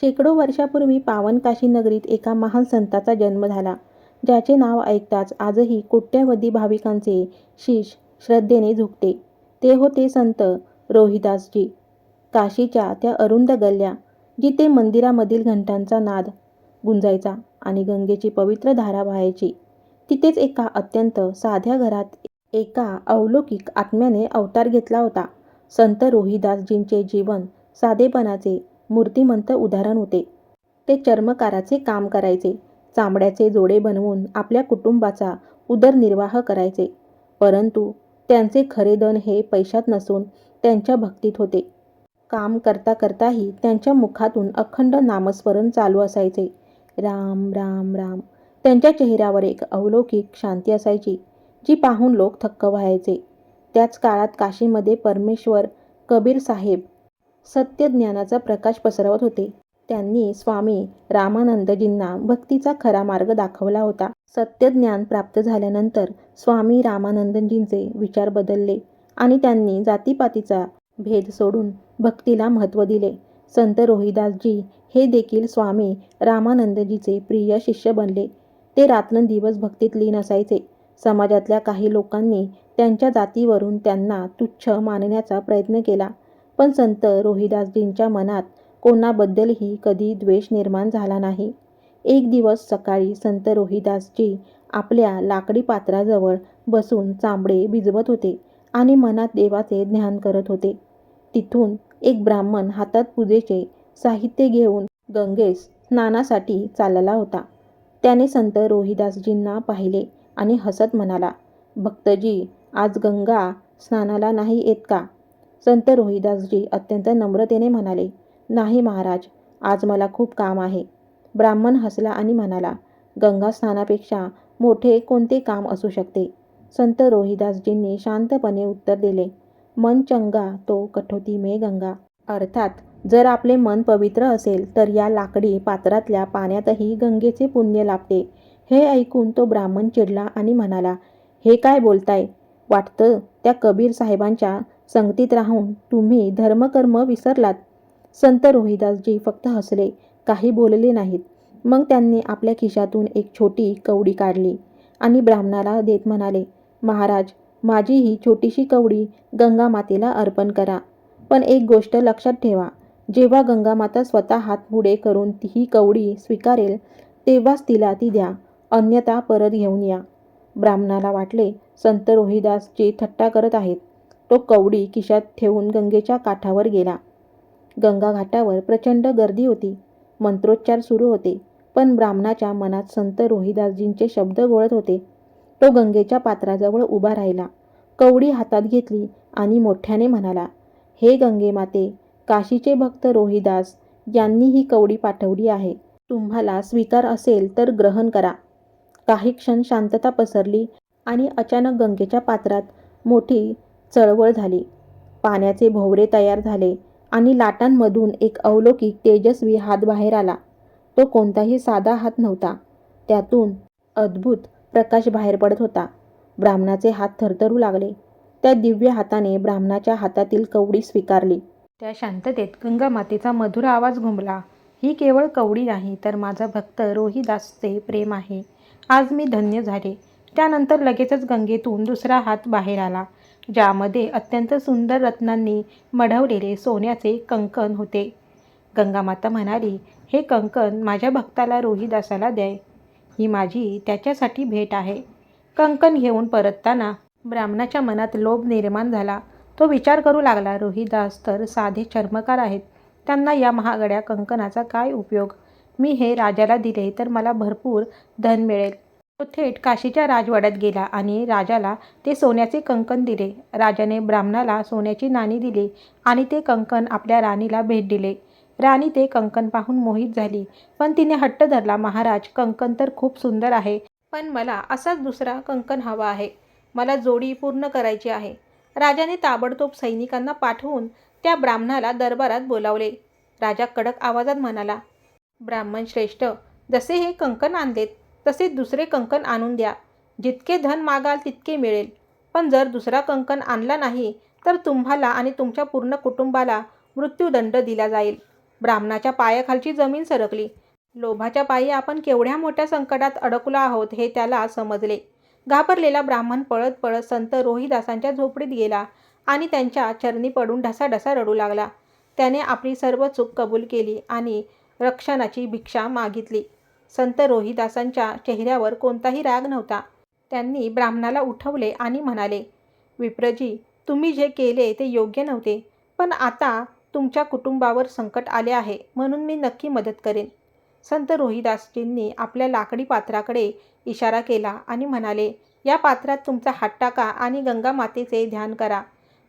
शेकडो वर्षापूर्वी पावनकाशी नगरीत एका महान संताचा जन्म झाला, ज्याचे नाव ऐकताच आजही कोट्यवधी भाविकांचे शीश श्रद्धेने झुकते. ते होते संत रोहिदासजी. काशीच्या त्या अरुंद गल्ल्या, जिथे मंदिरामधील घंटांचा नाद गुंजायचा आणि गंगेची पवित्र धारा वाहायची, तिथेच एका अत्यंत साध्या घरात एका अलौकिक आत्म्याने अवतार घेतला होता. संत रोहिदासजींचे जीवन साधेपणाचे मूर्तिमंत उदाहरण होते. ते चर्मकाराचे काम करायचे, चामड्याचे जोडे बनवून आपल्या कुटुंबाचा उदरनिर्वाह करायचे. परंतु त्यांचे खरे धन हे पैशात नसून त्यांच्या भक्तीत होते. काम करता करताही त्यांच्या मुखातून अखंड नामस्मरण चालू असायचे. राम राम राम. त्यांच्या चेहऱ्यावर एक अलौकिक शांती असायची, जी पाहून लोक थक्क व्हायचे. त्याच काळात काशीमध्ये परमेश्वर कबीर साहेब सत्य ज्ञानाचा प्रकाश पसरवत होते. त्यांनी स्वामी रामानंदजींना भक्तीचा खरा मार्ग दाखवला होता. सत्यज्ञान प्राप्त झाल्यानंतर स्वामी रामानंदजींचे विचार बदलले आणि त्यांनी जातीपातीचा भेद सोडून भक्तीला महत्त्व दिले. संत रोहिदासजी हे देखील स्वामी रामानंदजीचे प्रिय शिष्य बनले. ते रात्रंदिवस भक्तीत लीन असायचे. समाजातल्या काही लोकांनी त्यांच्या जातीवरून त्यांना तुच्छ मानण्याचा प्रयत्न केला, पण संत रोहिदासजींच्या मनात कोणाबद्दलही कधी द्वेष निर्माण झाला नाही. एक दिवस सकाळी संत रोहिदासजी आपल्या लाकडी पात्राजवळ बसून चांबडे भिजवत होते आणि मनात देवाचे ध्यान करत होते. तिथून एक ब्राह्मण हातात पूजेचे साहित्य घेऊन गंगेस स्नानासाठी चालला होता. त्याने संत रोहिदासजींना पाहिले आणि हसत म्हणाला, "भक्तजी, आज गंगा स्नानाला नाही येत का?" संत रोहिदासजी अत्यंत नम्रतेने म्हणाले, "नाही महाराज, आज मला खूप काम आहे." ब्राह्मण हसला आणि म्हणाला, "गंगा स्नानापेक्षा मोठे कोणते काम असू शकते?" संत रोहिदासजींनी शांतपणे उत्तर दिले, "मन चंगा तो कठोती में गंगा." अर्थात, जर आपले मन पवित्र असेल तर या लाकडी पात्रातल्या पाण्यातही गंगेचे पुण्य लाभते. हे ऐकून तो ब्राह्मण चिडला आणि म्हणाला, "हे काय बोलताय? वाटतं त्या कबीर साहेबांच्या संगतीत राहून तुम्ही धर्मकर्म विसरलात." संत रोहिदासजी फक्त हसले, काही बोलले नाहीत. मग त्यांनी आपल्या खिशातून एक छोटी कवडी काढली आणि ब्राह्मणाला देत म्हणाले, "महाराज, माझी ही छोटीशी कवडी गंगा मातेला अर्पण करा. पण एक गोष्ट लक्षात ठेवा, जेव्हा गंगामाता स्वतः हात पुढे करून ही कवडी स्वीकारेल तेव्हाच तिला ती द्या, अन्यथा परत घेऊन या." ब्राह्मणाला वाटले, संत रोहिदासजी थट्टा करत आहेत. तो कवडी खिशात ठेवून गंगेच्या काठावर गेला. गंगा घाटावर प्रचंड गर्दी होती. मंत्रोच्चार सुरू होते, पण ब्राह्मणाच्या मनात संत रोहिदासजींचे शब्द घोळत होते. तो गंगेच्या पात्राजवळ उभा राहिला, कवडी हातात घेतली आणि मोठ्याने म्हणाला, "हे गंगे माते, काशीचे भक्त रोहिदास यांनी ही कवडी पाठवली आहे. तुम्हाला स्वीकार असेल तर ग्रहण करा." काही क्षण शांतता पसरली आणि अचानक गंगेच्या पात्रात मोठी चळवळ झाली. पाण्याचे भोवरे तयार झाले आणि लाटांमधून एक अलौकिक तेजस्वी हात बाहेर आला. तो कोणताही साधा हात नव्हता. त्यातून अद्भुत प्रकाश बाहेर पडत होता. ब्राह्मणाचे हात थरथरू लागले. त्या दिव्य हाताने ब्राह्मणाच्या हातातील कवडी स्वीकारली. त्या शांततेत गंगा मातेचा मधुर आवाज घुमला, "ही केवळ कवडी नाही, तर माझा भक्त रोहिदासचे प्रेम आहे. आज मी धन्य झाले." त्यानंतर लगेचच गंगेतून दुसरा हात बाहेर आला, ज्यामध्ये अत्यंत सुंदर रत्नांनी मढवलेले सोन्याचे कंकण होते. गंगामाता म्हणाली, "हे कंकण माझ्या भक्ताला रोहिदासाला द्या. ही माझी त्याच्यासाठी भेट आहे." कंकण घेऊन परतताना ब्राह्मणाच्या मनात लोभ निर्माण झाला. तो विचार करू लागला, रोहिदास तर साधे चर्मकार आहेत. त्यांना या महागड्या कंकणाचा काय उपयोग? मी हे राजाला दिले तर मला भरपूर धन मिळेल. तो थेट काशीच्या राजवाड्यात गेला आणि राजाला ते सोन्याचे कंकण दिले. राजाने ब्राह्मणाला सोन्याची नाणी दिली आणि ते कंकण आपल्या राणीला भेट दिले. राणी ते कंकण पाहून मोहित झाली, पण तिने हट्ट धरला, "महाराज, कंकण तर खूप सुंदर आहे, पण मला असाच दुसरा कंकण हवा आहे. मला जोडी पूर्ण करायची आहे." राजाने ताबडतोब सैनिकांना पाठवून त्या ब्राह्मणाला दरबारात बोलावले. राजा कडक आवाजात म्हणाला, "ब्राह्मण श्रेष्ठ, जसे हे कंकण आणलेत तसे दुसरे कंकण आणून द्या. जितके धन मागाल तितके मिळेल, पण जर दुसरा कंकण आणला नाही तर तुम्हाला आणि तुमच्या पूर्ण कुटुंबाला मृत्यूदंड दिला जाईल." ब्राह्मणाच्या पायाखालची जमीन सरकली. लोभाच्या पायी आपण केवढ्या मोठ्या संकटात अडकलो आहोत हे त्याला समजले. घाबरलेला ब्राह्मण पळत पळत संत रोहिदासांच्या झोपडीत गेला आणि त्यांच्या चरणी पडून ढसाढसा रडू लागला. त्याने आपली सर्व चूक कबूल केली आणि रक्षणाची भिक्षा मागितली. संत रोहिदासांच्या चेहऱ्यावर कोणताही राग नव्हता. त्यांनी ब्राह्मणाला उठवले आणि म्हणाले, विप्रजी, तुम्ही जे केले ते योग्य नव्हते, पण आता तुमच्या कुटुंबावर संकट आले आहे म्हणून मी नक्की मदत करेन. संत रोहिदासजींनी आपल्या लाकडी पात्राकडे इशारा केला आणि म्हणाले, या पात्रात तुमचा हात टाका आणि गंगा मातेचे ध्यान करा.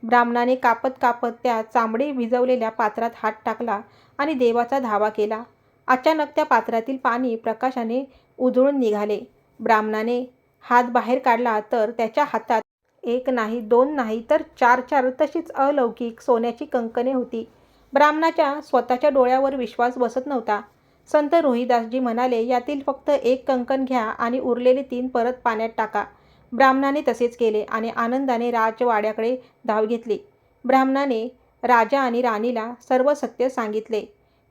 ब्राह्मणाने कापत कापत त्या चांबडे भिजवलेल्या पात्रात हात टाकला आणि देवाचा धावा केला. अचानक त्या पात्रातील पाणी प्रकाशाने उजळून निघाले. ब्राह्मणाने हात बाहेर काढला तर त्याच्या हातात एक नाही, दोन नाही, तर चार तशीच अलौकिक सोन्याची कंकणे होती. ब्राह्मणाच्या स्वतःच्या डोळ्यावर विश्वास बसत नव्हता. संत रोहिदासजी म्हणाले, यातील फक्त एक कंकण घ्या आणि उरलेले 3 परत पाण्यात टाका. ब्राह्मणाने तसेच केले आणि आनंदाने राजवाड्याकडे धाव घेतली. ब्राह्मणाने राजा आणि राणीला सर्व सत्य सांगितले.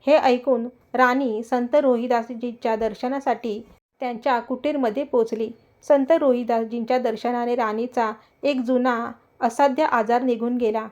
हे ऐकून राणी संत रोहिदासजींच्या दर्शनासाठी त्यांच्या कुटीरमध्ये पोचली. संत रोहिदासजींच्या दर्शनाने राणीचा एक जुना असाध्य आजार निघून गेला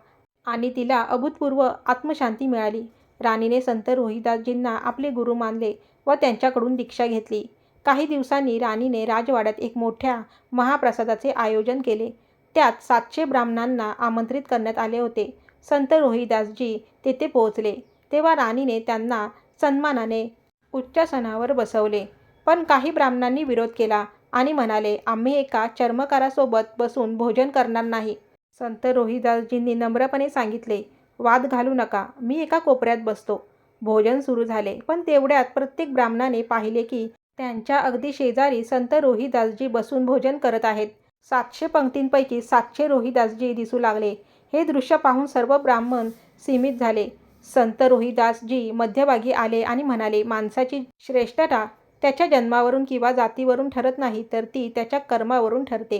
आणि तिला अभूतपूर्व आत्मशांती मिळाली. राणीने संत रोहिदासजींना आपले गुरु मानले व त्यांच्याकडून दीक्षा घेतली. काही दिवसांनी राणीने राजवाड्यात एक मोठ्या महाप्रसादाचे आयोजन केले. त्यात 700 ब्राह्मणांना आमंत्रित करण्यात आले होते. संत रोहिदासजी तेथे पोहोचले तेव्हा राणीने त्यांना सन्मानाने उच्चासनावर बसवले. पण काही ब्राह्मणांनी विरोध केला आणि म्हणाले, आम्ही एका चर्मकारासोबत बसून भोजन करणार नाही. संत रोहिदासजींनी नम्रपणे सांगितले, वाद घालू नका, मी एका कोपऱ्यात बसतो. भोजन सुरू झाले, पण तेवढ्यात प्रत्येक ब्राह्मणाने पाहिले की त्यांच्या अगदी शेजारी संत रोहिदासजी बसून भोजन करत आहेत. 700 पंक्तींपैकी 700 रोहिदासजी दिसू लागले. हे दृश्य पाहून सर्व ब्राह्मण सीमित झाले. संत रोहिदासजी मध्यभागी आले आणि म्हणाले, माणसाची श्रेष्ठता त्याच्या जन्मावरून किंवा जातीवरून ठरत नाही, तर ती त्याच्या कर्मावरून ठरते.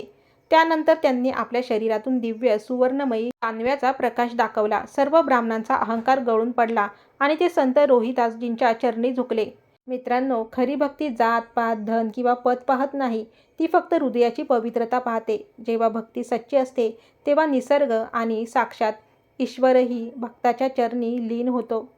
त्यानंतर त्यांनी आपल्या शरीरातून दिव्य सुवर्णमयी चांदव्याचा प्रकाश दाखवला. सर्व ब्राह्मणांचा अहंकार गळून पडला आणि ते संत रोहिदासजींच्या चरणी झुकले. मित्रांनो, खरी भक्ती जात पात धन किंवा पद पाहत नाही, ती फक्त हृदयाची पवित्रता पाहते. जेव्हा भक्ती सच्ची असते तेव्हा निसर्ग आणि साक्षात ईश्वरही भक्ताच्या चरणी लीन होतो.